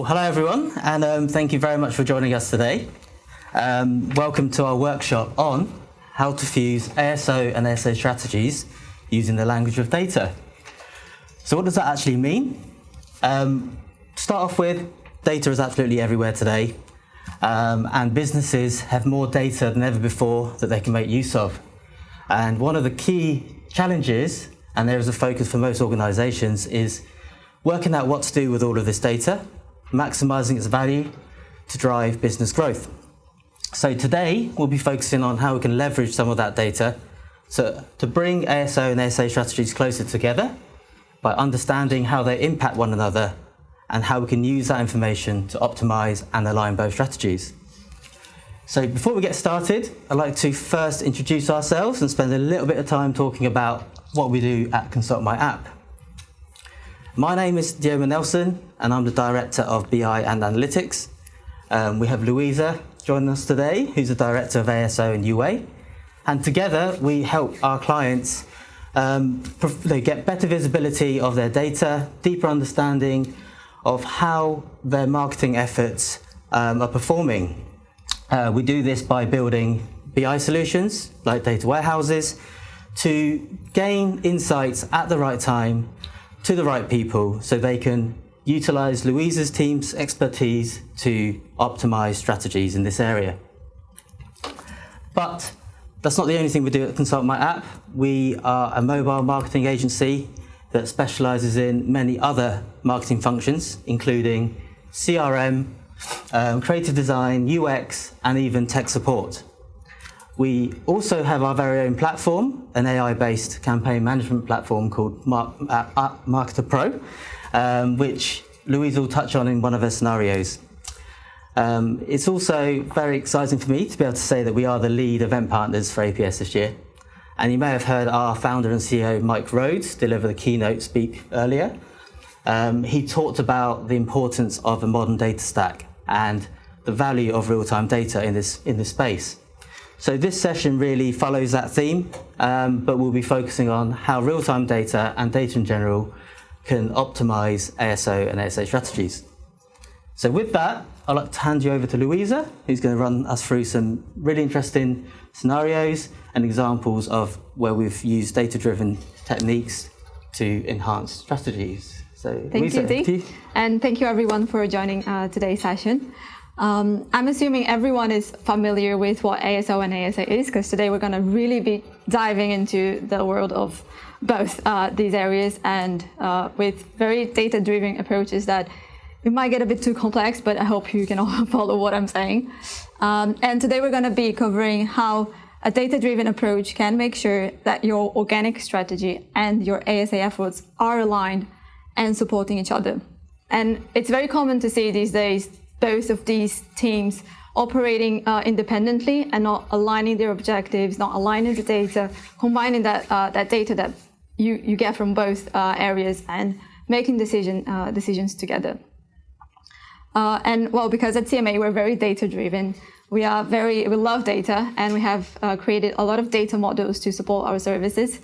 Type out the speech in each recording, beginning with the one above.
hello everyone, and thank you very much for joining us today. Welcome to our workshop on how to fuse ASO and ASA strategies using the language of data. So what does that actually mean? To start off with, data is absolutely everywhere today, and businesses have more data than ever before that they can make use of. And one of the key challenges, and there is a focus for most organizations, is working out what to do with all of this data, maximizing its value to drive business growth. So today we'll be focusing on how we can leverage some of that data to bring ASO and ASA strategies closer together by understanding how they impact one another and how we can use that information to optimize and align both strategies. So before we get started, I'd like to first introduce ourselves and spend a little bit of time talking about what we do at Consult My App. My name is Diego Nelson, and I'm the Director of BI and Analytics. We have Louisa joining us today, who's the Director of ASO and UA. And together, we help our clients they get better visibility of their data, deeper understanding of how their marketing efforts are performing. We do this by building BI solutions, like data warehouses, to gain insights at the right time to the right people so they can utilize Louisa's team's expertise to optimize strategies in this area. But that's not the only thing we do at Consult My App. We are a mobile marketing agency that specializes in many other marketing functions, including CRM, creative design, UX, and even tech support. We also have our very own platform, an AI-based campaign management platform called Marketer Pro, which Louise will touch on in one of her scenarios. It's also very exciting for me to be able to say that we are the lead event partners for APS this year. And you may have heard our founder and CEO, Mike Rhodes, deliver the keynote speak earlier. He talked about the importance of a modern data stack and the value of real-time data in this space. So this session really follows that theme, but we'll be focusing on how real-time data and data in general can optimize ASO and ASA strategies. So with that, I'd like to hand you over to Louisa, who's going to run us through some really interesting scenarios and examples of where we've used data-driven techniques to enhance strategies. So thank Louisa, you, Dee. And thank you everyone for joining today's session. I'm assuming everyone is familiar with what ASO and ASA is, because today we're going to really be diving into the world of both these areas, and with very data-driven approaches that it might get a bit too complex, but I hope you can all follow what I'm saying. And today we're going to be covering how a data-driven approach can make sure that your organic strategy and your ASA efforts are aligned and supporting each other. And it's very common to see these days both of these teams operating independently and not aligning their objectives, not aligning the data, combining that data that you get from both areas and making decisions together. And well, because at CMA we're very data-driven, we love data, and we have created a lot of data models to support our services.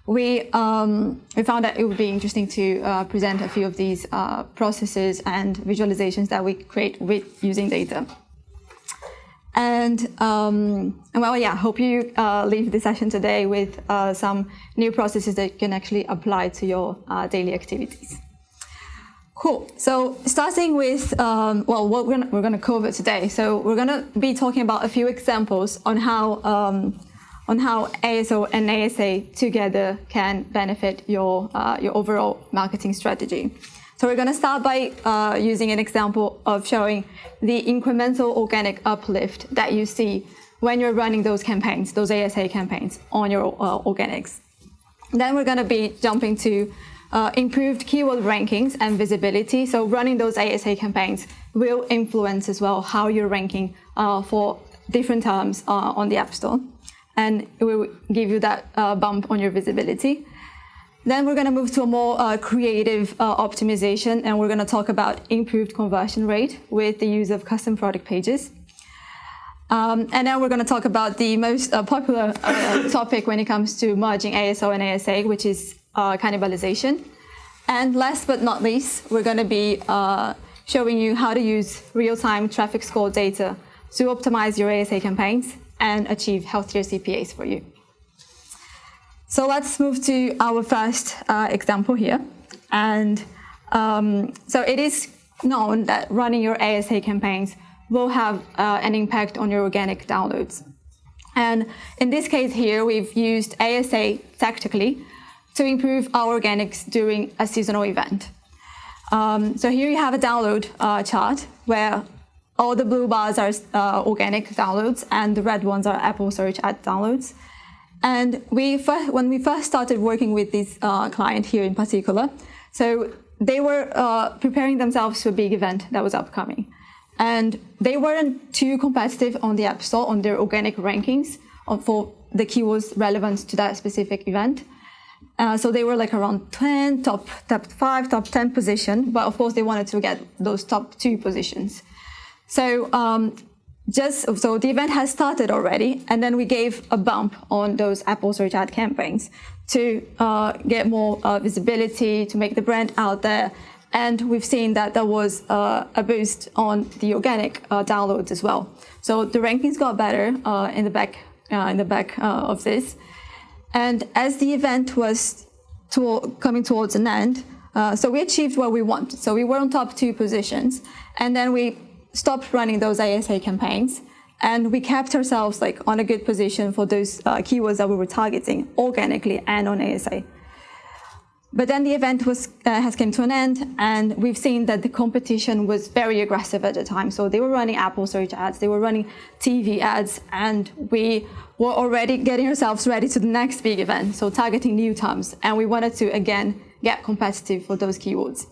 We found that it would be interesting to present a few of these processes and visualizations that we create with using data. And well, yeah, hope you leave the session today with some new processes that you can actually apply to your daily activities. Cool. So starting with well, what we're going to cover today. So we're going to be talking about a few examples on how ASO and ASA together can benefit your overall marketing strategy. So we're going to start by using an example of showing the incremental organic uplift that you see when you're running those campaigns, those ASA campaigns on your organics. Then we're going to be jumping to improved keyword rankings and visibility. So running those ASA campaigns will influence as well how you're ranking for different terms on the App Store. And it will give you that bump on your visibility. Then we're going to move to a more creative optimization, and we're going to talk about improved conversion rate with the use of custom product pages. And then we're going to talk about the most popular topic when it comes to merging ASO and ASA, which is cannibalization. And last but not least, we're going to be showing you how to use real-time traffic score data to optimize your ASA campaigns and achieve healthier CPAs for you. So let's move to our first example here. And so it is known that running your ASA campaigns will have an impact on your organic downloads. And in this case here, we've used ASA tactically to improve our organics during a seasonal event. So here you have a download chart where all the blue bars are organic downloads and the red ones are Apple search ad downloads. And when we first started working with this client here in particular, so they were preparing themselves for a big event that was upcoming. And they weren't too competitive on the App Store on their organic rankings for the keywords relevant to that specific event. So they were like around 10, top 5, top 10 position, but of course they wanted to get those top 2 positions. So so the event has started already, and then we gave a bump on those Apple search ad campaigns to get more visibility, to make the brand out there. And we've seen that there was a boost on the organic downloads as well. So the rankings got better in the back of this. And as the event was coming towards an end, so we achieved what we wanted. So we were on top 2 positions, and then we stopped running those ASA campaigns, and we kept ourselves like on a good position for those keywords that we were targeting organically and on ASA. But then the event has come to an end, and we've seen that the competition was very aggressive at the time. So they were running Apple search ads, they were running TV ads, and we were already getting ourselves ready to the next big event, so targeting new terms. And we wanted to, again, get competitive for those keywords.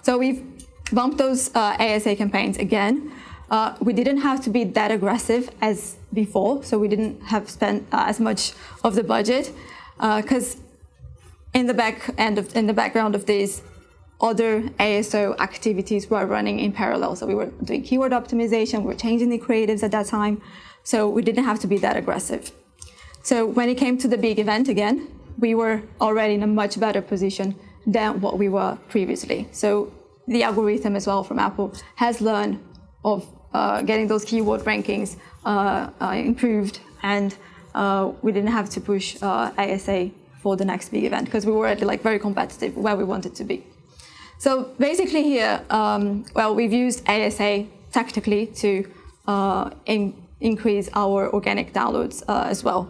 So we've bumped those ASA campaigns again. We didn't have to be that aggressive as before, so we didn't have spent as much of the budget, because in the background of these, other ASO activities were running in parallel. So we were doing keyword optimization, we were changing the creatives at that time, so we didn't have to be that aggressive. So when it came to the big event again, we were already in a much better position than what we were previously. So the algorithm as well from Apple has learned of getting those keyword rankings improved, and we didn't have to push ASA for the next big event because we were already like very competitive where we wanted to be. So basically here, well, we've used ASA tactically to increase our organic downloads as well.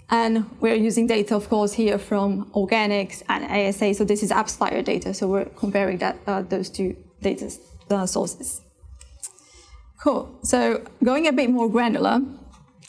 And we're using data, of course, here from organics and ASA. So this is AppsFlyer data. So we're comparing those 2 data sources. Cool. So going a bit more granular,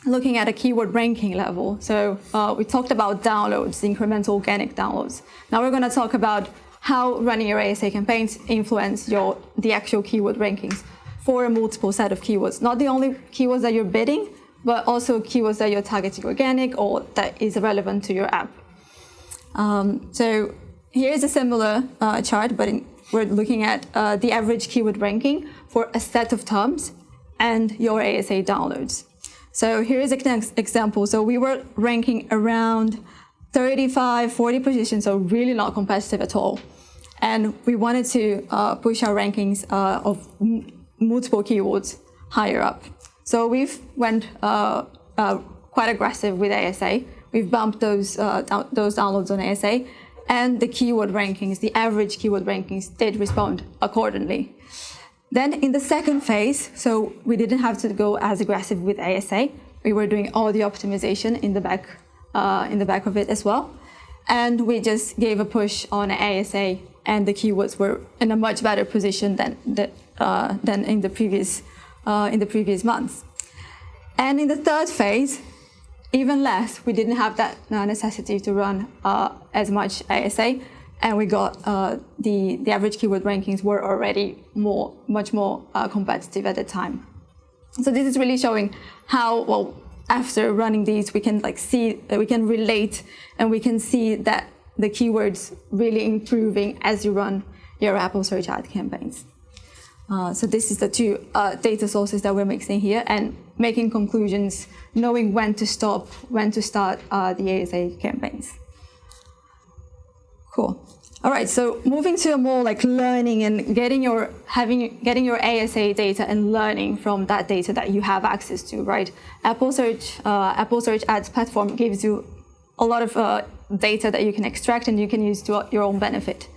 looking at a keyword ranking level. So we talked about downloads, incremental organic downloads. Now we're going to talk about how running your ASA campaigns influence the actual keyword rankings for a multiple set of keywords. Not the only keywords that you're bidding, but also keywords that you're targeting organic or that is relevant to your app. So here's a similar chart, but we're looking at the average keyword ranking for a set of terms and your ASA downloads. So here's an example. So we were ranking around 35, 40 positions, so really not competitive at all. And we wanted to push our rankings of multiple keywords higher up. So we've went quite aggressive with ASA. We've bumped those downloads on ASA, and the keyword rankings, the average keyword rankings, did respond accordingly. Then in the second phase, so we didn't have to go as aggressive with ASA. We were doing all the optimization in the back of it as well, and we just gave a push on ASA, and the keywords were in a much better position than in the previous months. And in the third phase, even less. We didn't have that necessity to run as much ASA, and we got the average keyword rankings were already much more competitive at the time. So this is really showing how, well, after running these, we can we can relate, and we can see that the keywords really improving as you run your Apple search ad campaigns. So this is the 2 data sources that we're mixing here, and making conclusions, knowing when to stop, when to start the ASA campaigns. Cool. All right, so moving to a more like learning and getting your ASA data and learning from that data that you have access to, right? Apple Search Ads platform gives you a lot of data that you can extract and you can use to your own benefit.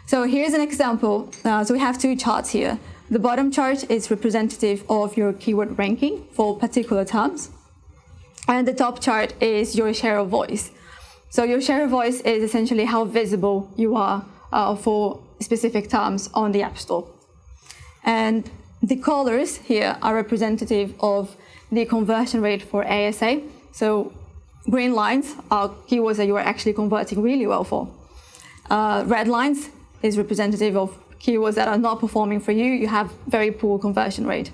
So here's an example. So we have two charts here. The bottom chart is representative of your keyword ranking for particular terms, and the top chart is your share of voice. So your share of voice is essentially how visible you are for specific terms on the App Store. And the colors here are representative of the conversion rate for ASA. So green lines are keywords that you are actually converting really well for. Red lines is representative of keywords that are not performing for you. You have very poor conversion rate.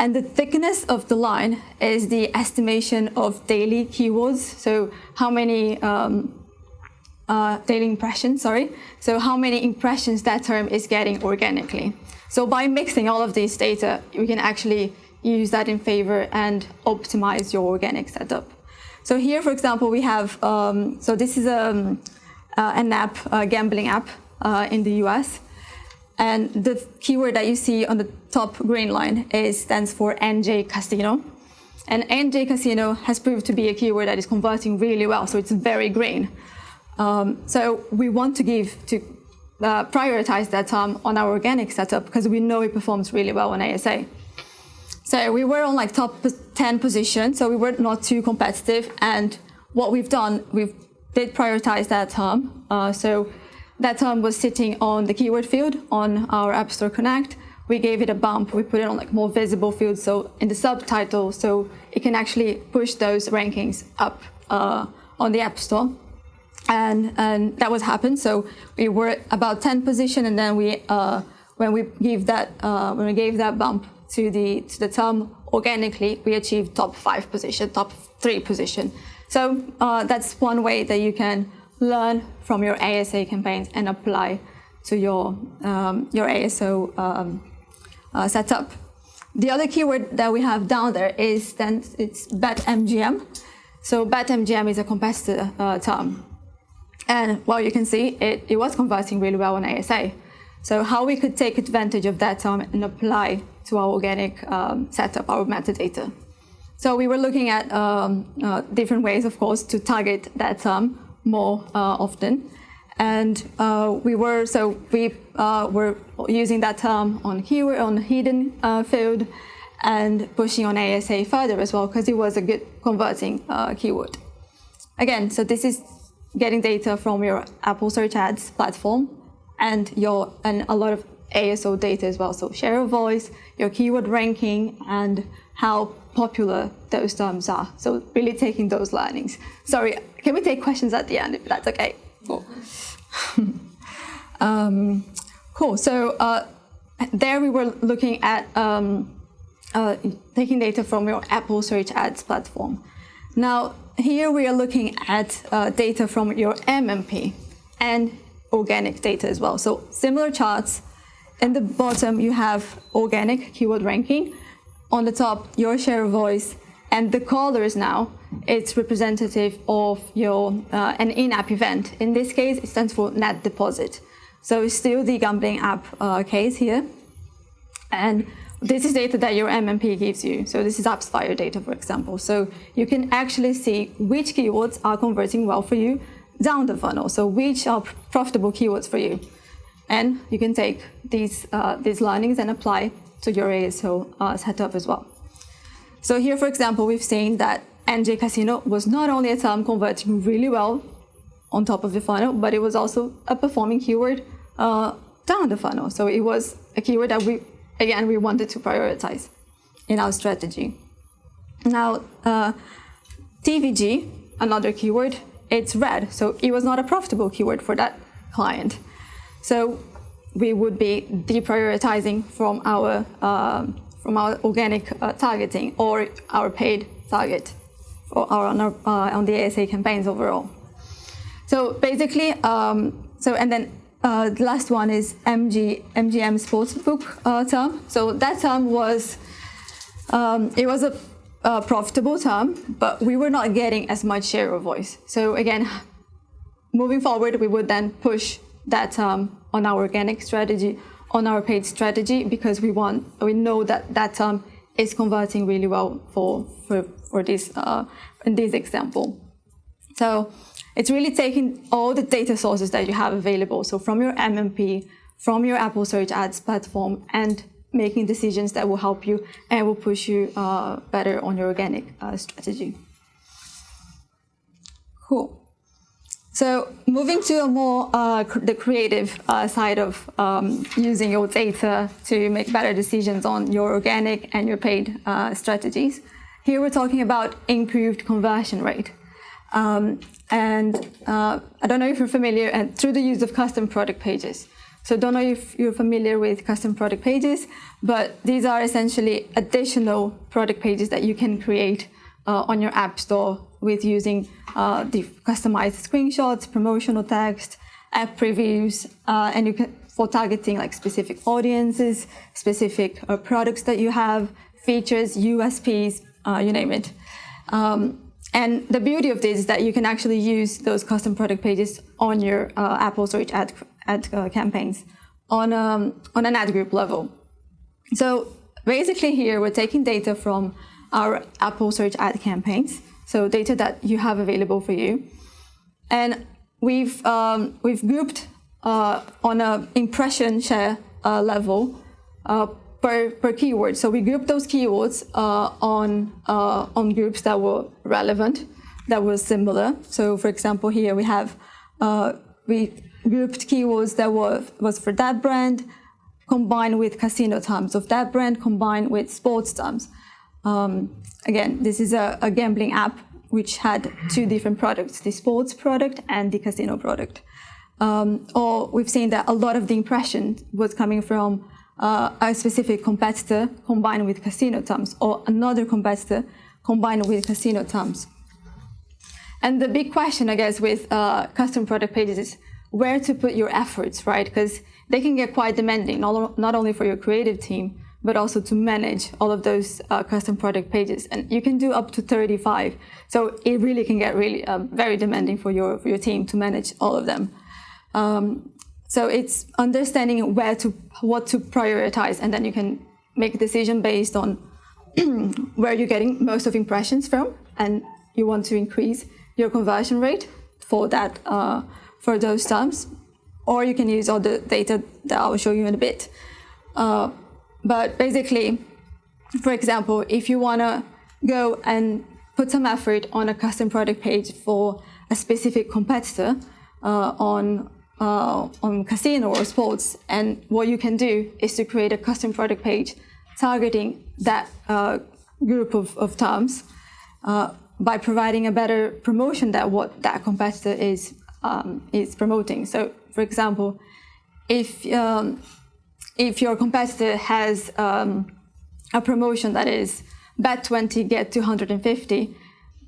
And the thickness of the line is the estimation of daily keywords. So how many daily impressions, So how many impressions that term is getting organically. So by mixing all of these data, we can actually use that in favor and optimize your organic setup. So here, for example, we have, so this is an app, a gambling app in the US. And the keyword that you see on the top green line stands for NJ Casino. And NJ Casino has proved to be a keyword that is converting really well, so it's very green. So we want to prioritize that term on our organic setup because we know it performs really well on ASA. So we were on like top 10 position, so we were not too competitive. And what we've done, we did prioritize that term. So that term was sitting on the keyword field on our App Store Connect. We gave it a bump. We put it on like more visible fields, so in the subtitle, so it can actually push those rankings up on the App Store. And that was happened. So we were about 10 position, and then when we gave that bump to the term organically, we achieved top 5 position, top 3 position. So that's one way that you can learn from your ASA campaigns and apply to your ASO setup. The other keyword that we have down there it's BetMGM. So BetMGM is a competitor term. And well, you can see it was converting really well on ASA. So how we could take advantage of that term and apply to our organic setup, our metadata. So we were looking at different ways, of course, to target that term more often. And we were using that term on keyword, on hidden field, and pushing on ASA further as well, because it was a good converting keyword. Again, so this is getting data from your Apple Search Ads platform and a lot of ASO data as well. So share of voice, your keyword ranking, and how popular those terms are. So really taking those learnings. Sorry, can we take questions at the end if that's okay? Cool. Cool. So there we were looking at taking data from your Apple Search Ads platform. Now here we are looking at data from your MMP and organic data as well. So similar charts. In the bottom you have organic keyword ranking. On the top, your share of voice, and the colors now, it's representative of your an in-app event. In this case, it stands for net deposit. So it's still the gambling app case here. And this is data that your MMP gives you. So this is AppsFire data, for example. So you can actually see which keywords are converting well for you down the funnel. So which are profitable keywords for you. And you can take these learnings and apply to your ASO setup as well. So here, for example, we've seen that NJ Casino was not only a term converting really well on top of the funnel, but it was also a performing keyword down the funnel. So it was a keyword that we wanted to prioritize in our strategy. Now, TVG, another keyword, it's red. So it was not a profitable keyword for that client. So we would be deprioritizing from our organic targeting or our paid target on the ASA campaigns overall. So basically, and then the last one is MGM Sportsbook term. So that term was it was a profitable term, but we were not getting as much share of voice. So again, moving forward, we would then push that on our organic strategy, on our paid strategy, because we know that is converting really well for this in this example. So it's really taking all the data sources that you have available, so from your MMP, from your Apple Search Ads platform, and making decisions that will help you and will push you better on your organic strategy. Cool. So moving to a more the creative side of using your data to make better decisions on your organic and your paid strategies. Here we're talking about improved conversion rate. I don't know if you're familiar, and through the use of custom product pages. So don't know if you're familiar with custom product pages, but these are essentially additional product pages that you can create on your app store with using the customized screenshots, promotional text, app previews, and you can, for targeting like specific audiences, specific products that you have, features, USPs, you name it. And the beauty of this is that you can actually use those custom product pages on your Apple Search ad campaigns on an ad group level. So basically here we're taking data from our Apple Search ad campaigns, so data that you have available for you, and we've grouped on an impression share level per keyword. So we grouped those keywords on groups that were relevant, that were similar. So for example, here we have we grouped keywords that was for that brand combined with casino terms, of that brand combined with sports terms. Again, this is a gambling app which had two different products, the sports product and the casino product. Or we've seen that a lot of the impression was coming from a specific competitor combined with casino terms, or another competitor combined with casino terms. And the big question, I guess, with custom product pages is where to put your efforts, right? Because they can get quite demanding, not only for your creative team, but also to manage all of those custom product pages. And you can do up to 35. So it really can get really very demanding for your team to manage all of them. So it's understanding what to prioritize, and then you can make a decision based on where you're getting most of impressions from, and you want to increase your conversion rate for that for those terms, or you can use all the data that I will show you in a bit. But basically, for example, if you want to go and put some effort on a custom product page for a specific competitor on casino or sports, and what you can do is to create a custom product page targeting that group of terms by providing a better promotion than what that competitor is promoting. So, for example, if your competitor has a promotion that is bet 20 get 250,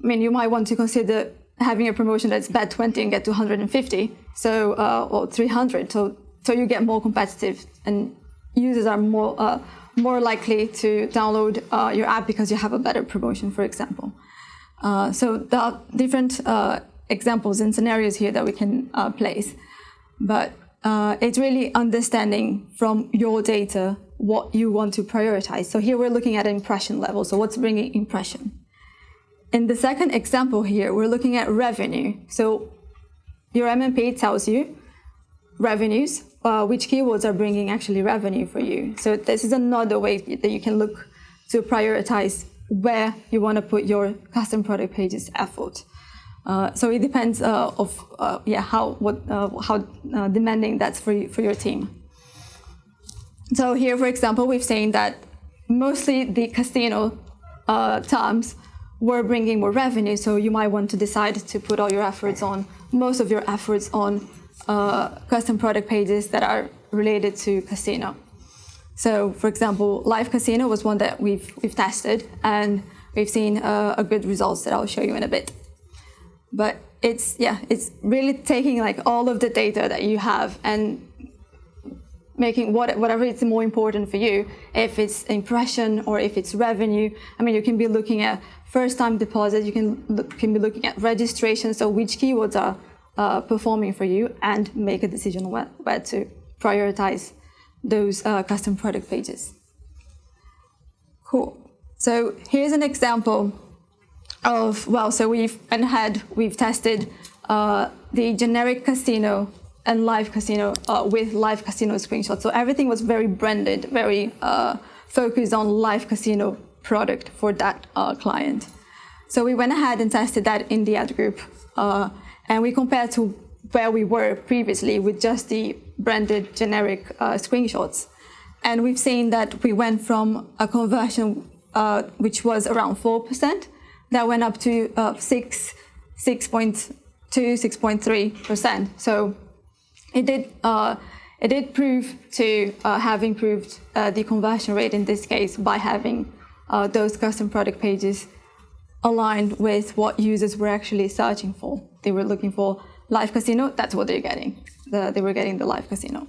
I mean, you might want to consider having a promotion that's bet 20 and get 250, so or 300, so you get more competitive, and users are more likely to download your app because you have a better promotion, for example. So there are different examples and scenarios here that we can place, but it's really understanding from your data what you want to prioritize. So here we're looking at impression level, so what's bringing impression. In the second example here, we're looking at revenue. So your MMP tells you revenues, which keywords are bringing actually revenue for you. So this is another way that you can look to prioritize where you want to put your custom product pages effort. So it depends how demanding that's for your team. So here, for example, we've seen that mostly the casino terms were bringing more revenue, so you might want to decide to put all your efforts on, most of your efforts on custom product pages that are related to casino. So, for example, live casino was one that we've tested, and we've seen a good results that I'll show you in a bit. But it's really taking like all of the data that you have and making whatever is more important for you, if it's impression or if it's revenue. I mean, you can be looking at first-time deposit, you can be looking at registration, so which keywords are performing for you and make a decision on where to prioritize those custom product pages. Cool. So here's an example of, well, so we've tested the generic casino and live casino with live casino screenshots. So everything was very branded, very focused on live casino product for that client. So we went ahead and tested that in the ad group, and we compared to where we were previously with just the branded generic screenshots. And we've seen that we went from a conversion which was around 4%, that went up to 6.2, 6.3%. So it did prove to have improved the conversion rate in this case by having those custom product pages aligned with what users were actually searching for. They were looking for live casino, that's what they're getting. They were getting the live casino.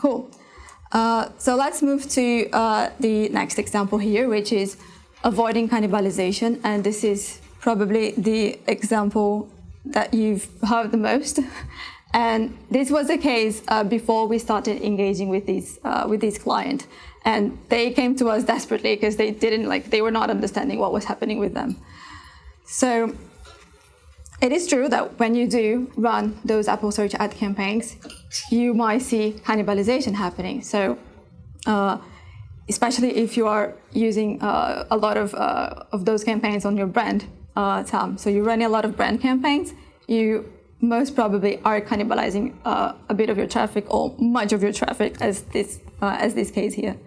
Cool. So let's move to the next example here, which is avoiding cannibalization. And this is probably the example that you've heard the most. And this was the case before we started engaging with these clients. And they came to us desperately because they were not understanding what was happening with them. So it is true that when you do run those Apple search ad campaigns, you might see cannibalization happening. So especially if you are using a lot of those campaigns on your brand tab. So you're running a lot of brand campaigns, you most probably are cannibalizing a bit of your traffic or much of your traffic as this case here.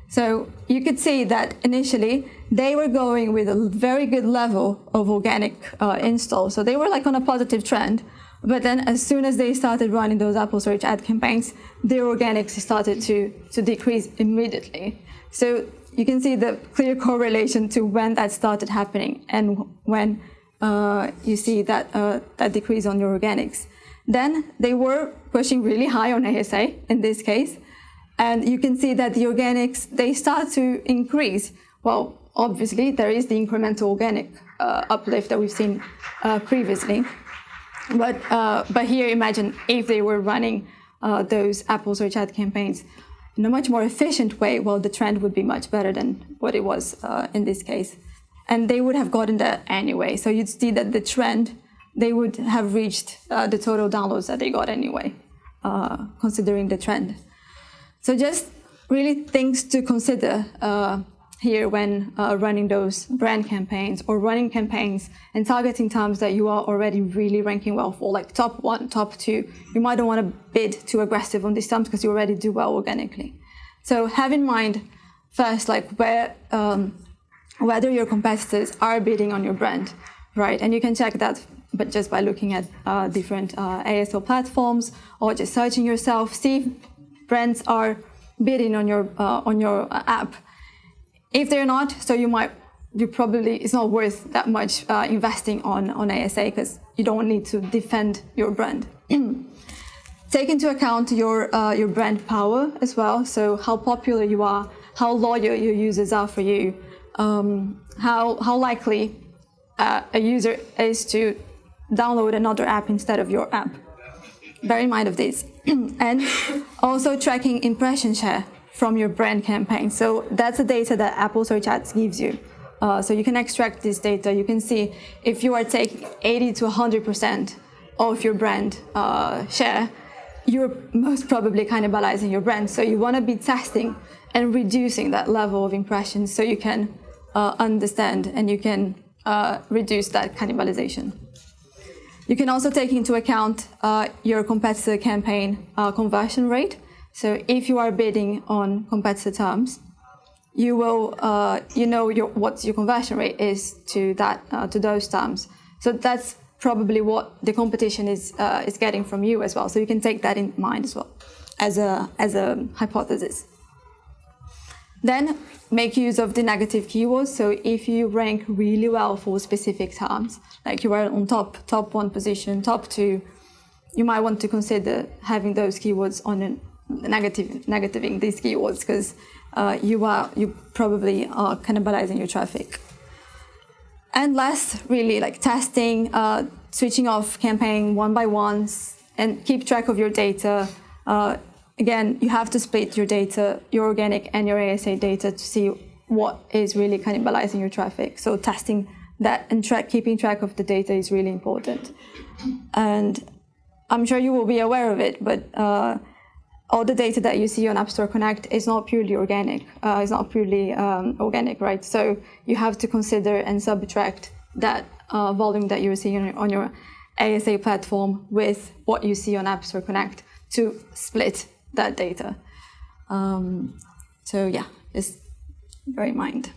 So you could see that initially they were going with a very good level of organic install. So they were like on a positive trend. But then as soon as they started running those Apple search ad campaigns, their organics started to decrease immediately. So you can see the clear correlation to when that started happening and when you see that decrease on your organics. Then they were pushing really high on ASA in this case. And you can see that the organics, they start to increase. Well, obviously, there is the incremental organic uplift that we've seen previously. But here, imagine if they were running those Apple search ad campaigns in a much more efficient way, well, the trend would be much better than what it was in this case. And they would have gotten there anyway. So you'd see that the trend, they would have reached the total downloads that they got anyway, considering the trend. So just really things to consider here when running those brand campaigns or running campaigns and targeting terms that you are already really ranking well for, like top 1, top 2. You might not want to bid too aggressive on these terms because you already do well organically. So have in mind first, like whether your competitors are bidding on your brand, right? And you can check that but just by looking at different ASO platforms or just searching yourself, see if brands are bidding on your app. If they're not, so it's not worth that much investing on ASA because you don't need to defend your brand. Take into account your brand power as well. So how popular you are, how loyal your users are for you, how likely a user is to download another app instead of your app. Bear in mind of this. And also tracking impression share from your brand campaign. So that's the data that Apple Search Ads gives you. So you can extract this data. You can see if you are taking 80 to 100% of your brand share, you're most probably cannibalizing your brand. So you want to be testing and reducing that level of impressions so you can understand and you can reduce that cannibalization. You can also take into account your competitor campaign conversion rate. So if you are bidding on competitor terms, you will what your conversion rate is to those terms. So that's probably what the competition is getting from you as well. So you can take that in mind as well as a hypothesis. Then make use of the negative keywords. So if you rank really well for specific terms, like you are on top 1 position, top 2, you might want to consider having those keywords on a negativing these keywords because you probably are cannibalizing your traffic. And last, really like testing, switching off campaign one by one, and keep track of your data. Again, you have to split your data, your organic and your ASA data, to see what is really cannibalizing your traffic. So testing that and keeping track of the data is really important. And I'm sure you will be aware of it, but all the data that you see on App Store Connect is not purely organic. It's not purely organic, right? So you have to consider and subtract that volume that you're seeing on your ASA platform with what you see on App Store Connect to split that data. So yeah, just bear in mind.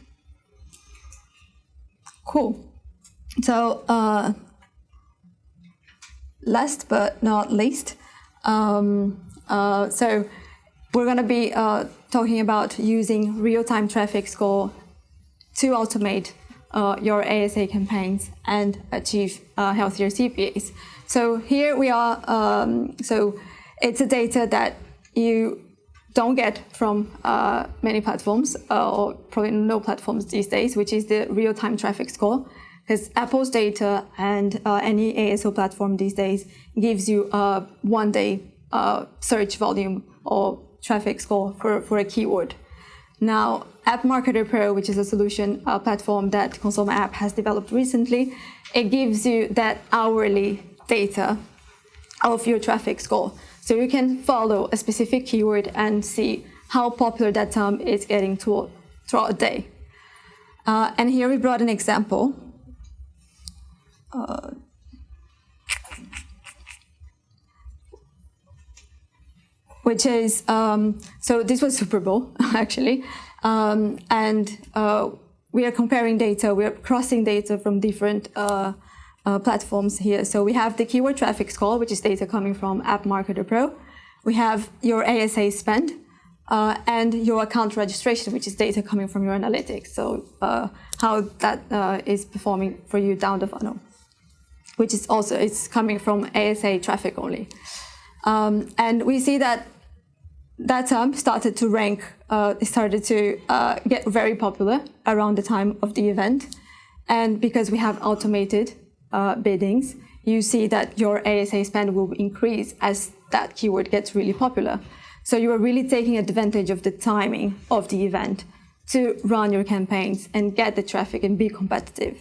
Cool. So last but not least, so we're going to be talking about using real-time traffic score to automate your ASA campaigns and achieve healthier CPAs. So here we are. So it's a data that you don't get from many platforms, or probably no platforms these days, which is the real-time traffic score. Because Apple's data and any ASO platform these days gives you a one-day search volume or traffic score for a keyword. Now, App Marketer Pro, which is a solution platform that Consoma App has developed recently, it gives you that hourly data of your traffic score. So you can follow a specific keyword and see how popular that term is getting throughout a day. And here we brought an example. Which is, so this was Super Bowl, actually. And we are comparing data, we are crossing data from different platforms here. So we have the keyword traffic score, which is data coming from App Marketer Pro. We have your ASA spend, and your account registration, which is data coming from your analytics. So how that is performing for you down the funnel, which is also, it's coming from ASA traffic only. And we see that that term started to rank, started to get very popular around the time of the event. And because we have automated biddings, you see that your ASA spend will increase as that keyword gets really popular. So you are really taking advantage of the timing of the event to run your campaigns and get the traffic and be competitive.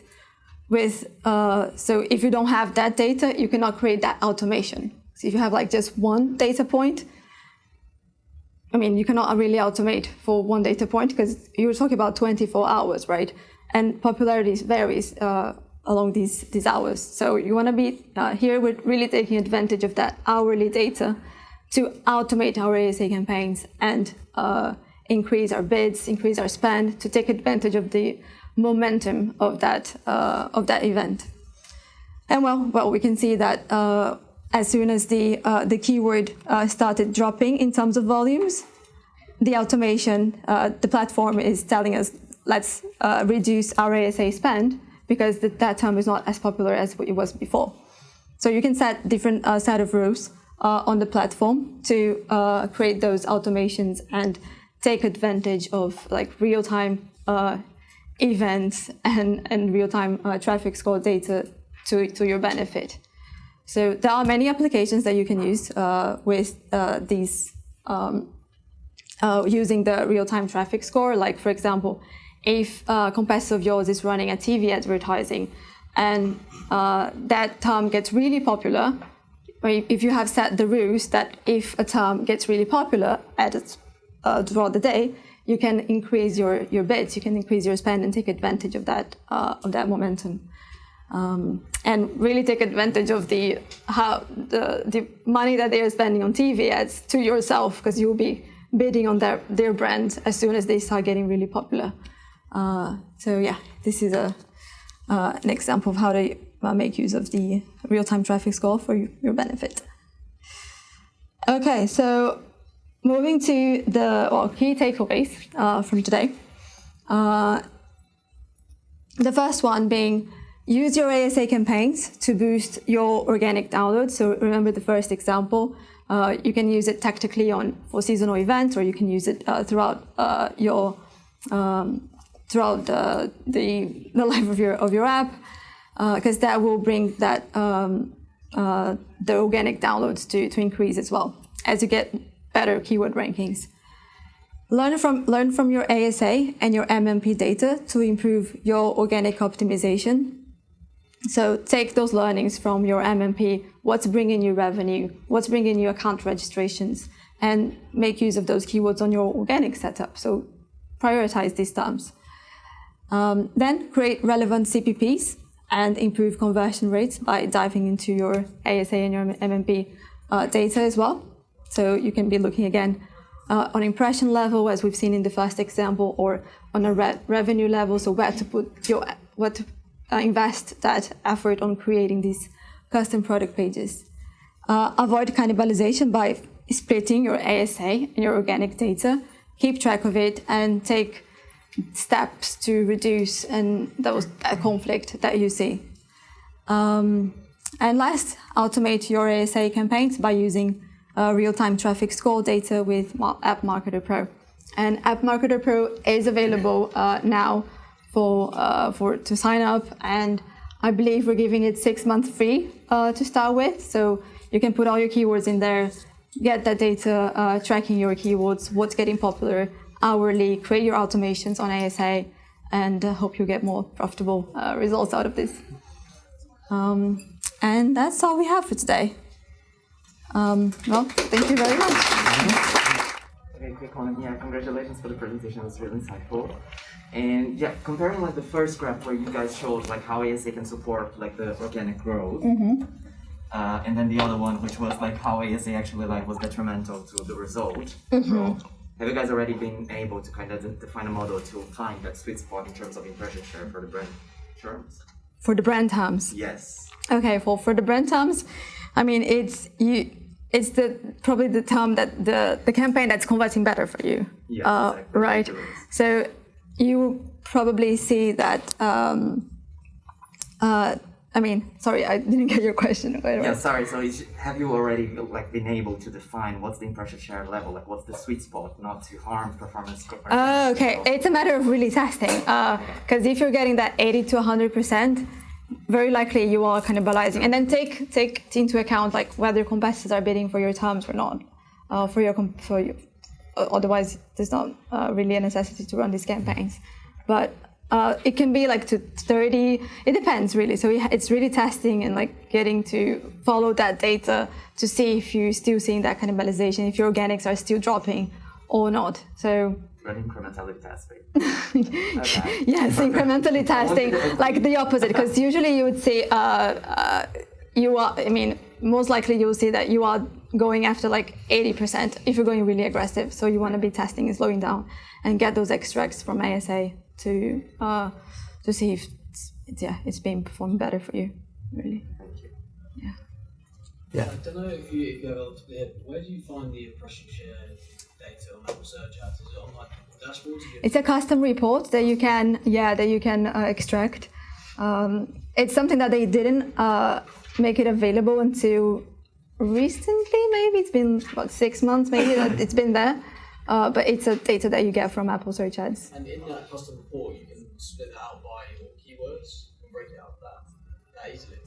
So if you don't have that data, you cannot create that automation. So if you have like just one data point, I mean, you cannot really automate for one data point because you're talking about 24 hours, right? And popularity varies along these hours. So you want to be here, we're really taking advantage of that hourly data to automate our ASA campaigns and increase our bids, increase our spend, to take advantage of the momentum of that event. And well, we can see that as soon as the keyword started dropping in terms of volumes, the automation, the platform is telling us, let's reduce our ASA spend because that term is not as popular as it was before. So you can set different set of rules on the platform to create those automations and take advantage of like real-time events and real-time traffic score data to your benefit. So there are many applications that you can use with these using the real-time traffic score. Like, for example, if a competitor of yours is running a TV advertising and that term gets really popular, or if you have set the rules that if a term gets really popular throughout the day, you can increase your bids, you can increase your spend and take advantage of that momentum. And really take advantage of the money that they are spending on TV ads to yourself, because you'll be bidding on their brand as soon as they start getting really popular. So yeah, this is an example of how to make use of the real-time traffic score for your benefit. Okay, so moving to the key takeaways from today. The first one being, use your ASA campaigns to boost your organic downloads. So remember the first example, you can use it tactically for seasonal events, or you can use it throughout your throughout the life of your app, because that will bring that the organic downloads to increase as well as you get better keyword rankings. Learn from your ASA and your MMP data to improve your organic optimization. So take those learnings from your MMP, what's bringing you revenue, what's bringing you account registrations, and make use of those keywords on your organic setup. So prioritize these terms. Then create relevant CPPs and improve conversion rates by diving into your ASA and your MMP data as well. So you can be looking again on impression level, as we've seen in the first example, or on a revenue level. So where to put invest that effort on creating these custom product pages. Avoid cannibalization by splitting your ASA and your organic data. Keep track of it and take steps to reduce that conflict that you see. And last, automate your ASA campaigns by using real-time traffic score data with App Marketer Pro. And App Marketer Pro is available now to sign up, and I believe we're giving it 6 months free to start with. So you can put all your keywords in there, get that data, tracking your keywords, what's getting popular hourly, create your automations on ASA, and hope you get more profitable results out of this. And that's all we have for today. Well, thank you very much. Okay, quick one. Yeah, congratulations for the presentation. It was really insightful. And yeah, comparing like the first graph where you guys showed like how ASA can support like the organic growth, and then the other one which was like how ASA actually like was detrimental to the result. Have you guys already been able to kind of define a model to find that sweet spot in terms of impression share for the brand terms? For the brand terms? Yes. Okay, well, for the brand terms, I mean, it's probably the term that the campaign that's converting better for you. Yeah, exactly. Right. So you probably see that. I mean, sorry, I didn't get your question. Yeah, sorry. So have you already like been able to define what's the impression share level? Like, what's the sweet spot, not to harm performance? Okay, it's a matter of really testing. Because if you're getting that 80 to 100%, very likely you are cannibalizing. And then take into account like whether competitors are bidding for your terms or not. Otherwise, there's not really a necessity to run these campaigns. But it can be like to 30. It depends really. So it's really testing and like getting to follow that data to see if you're still seeing that cannibalization, if your organics are still dropping or not. So. Run incrementality testing. Okay. Yes, incrementally testing, like the opposite, because usually you would say most likely you will see that you are going after like 80% if you're going really aggressive. So you want to be testing and slowing down and get those extracts from ASA to see if it's being performed better for you, really. Thank you. Yeah. I don't know if you have a clear, where do you find the impression share data on Apple Search Ads? Is it on like dashboards? It's a custom report that you can extract. It's something that they didn't make it available until recently. Maybe it's been about 6 months. Maybe that it's been there. But it's a data that you get from Apple Search Ads. And in that custom report, you can split that out by your keywords and break it out that easily.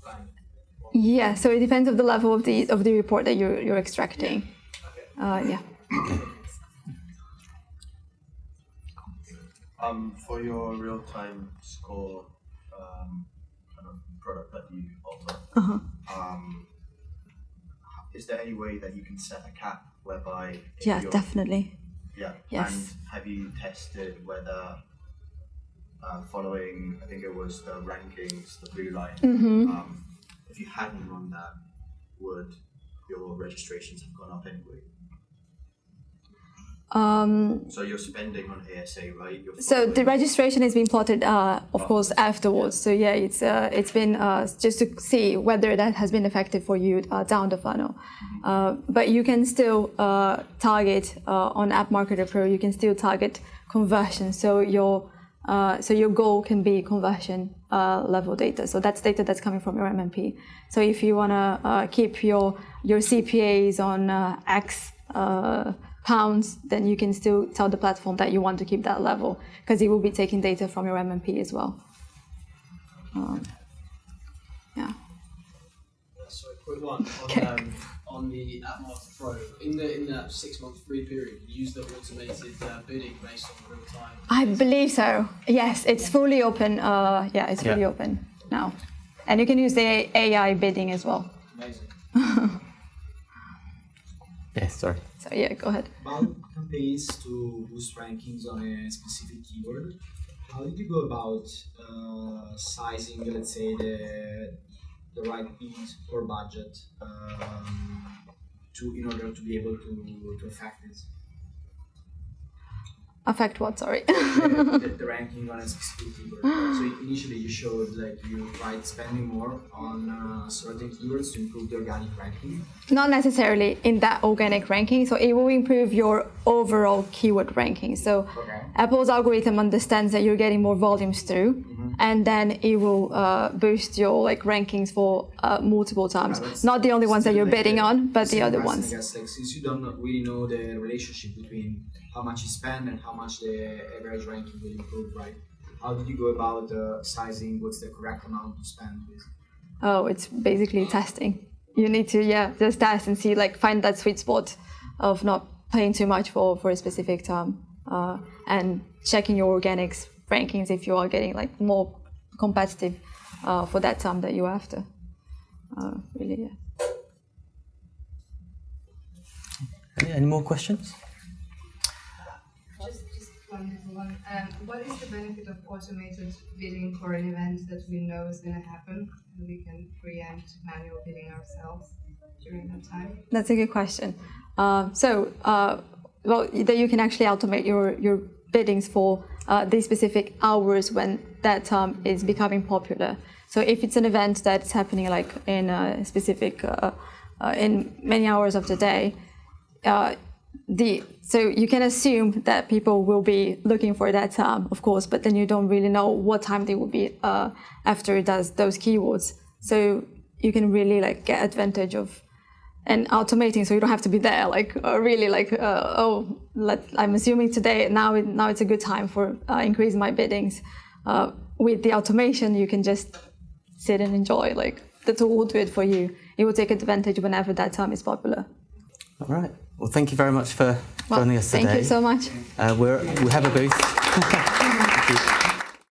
Bang. Yeah, so it depends on the level of the report that you're extracting. Okay. Yeah. For your real-time score kind of product that you offer, is there any way that you can set a cap whereby? Yeah, definitely. Yeah. Yes. And have you tested whether following, I think it was the rankings, the blue line, if you hadn't run that, would your registrations have gone up anyway? So you're spending on ASA, right? So the registration is being plotted, of course, afterwards. So yeah, it's been just to see whether that has been effective for you down the funnel. But you can still target on App Marketer Pro. You can still target conversion. So your goal can be conversion level data. So that's data that's coming from your MMP. So if you want to keep your CPAs on X pounds, then you can still tell the platform that you want to keep that level, because it will be taking data from your MMP as well. Yeah. Sorry, quick one on the AppMarket Pro. In that 6-month free period, you use the automated bidding based on real time. I believe so. Yes, it's fully open. Yeah, it's fully open now, and you can use the AI bidding as well. Amazing. Yes, sorry. So yeah, go ahead. About campaigns to boost rankings on a specific keyword, how did you go about sizing, let's say, the right bid or budget in order to be able to affect this? Affect what? Sorry. The ranking on a specific keyword. So initially you showed like you tried spending more on certain keywords to improve the organic ranking. Not necessarily in that organic ranking. So it will improve your overall keyword ranking. So Apple's algorithm understands that you're getting more volumes through, and then it will boost your like rankings for multiple times. Not the only ones that you're bidding on, but the other ones. I guess, like, since you don't really know the relationship between how much you spend and how much the average ranking will improve, right? How did you go about sizing what's the correct amount to spend with? Oh, it's basically testing. You need to, just test and see, like, find that sweet spot of not paying too much for a specific time, and checking your organics rankings if you are getting like more competitive for that time that you're after. Really, yeah. Any more questions? Just one little one. What is the benefit of automated bidding for an event that we know is going to happen, and we can preempt manual bidding ourselves during that time? That's a good question. Well, that you can actually automate your biddings for these specific hours when that is becoming popular. So if it's an event that's happening like in a specific, in many hours of the day, so you can assume that people will be looking for that time, of course, but then you don't really know what time they will be after it does those keywords. So you can really like get advantage of and automating, so you don't have to be there. Like really, like I'm assuming today now it's a good time for increasing my biddings. With the automation, you can just sit and enjoy. Like the tool will do it for you. It will take advantage whenever that time is popular. All right. Well, thank you very much for joining us today. Thank you so much. We have a booth. Thank you.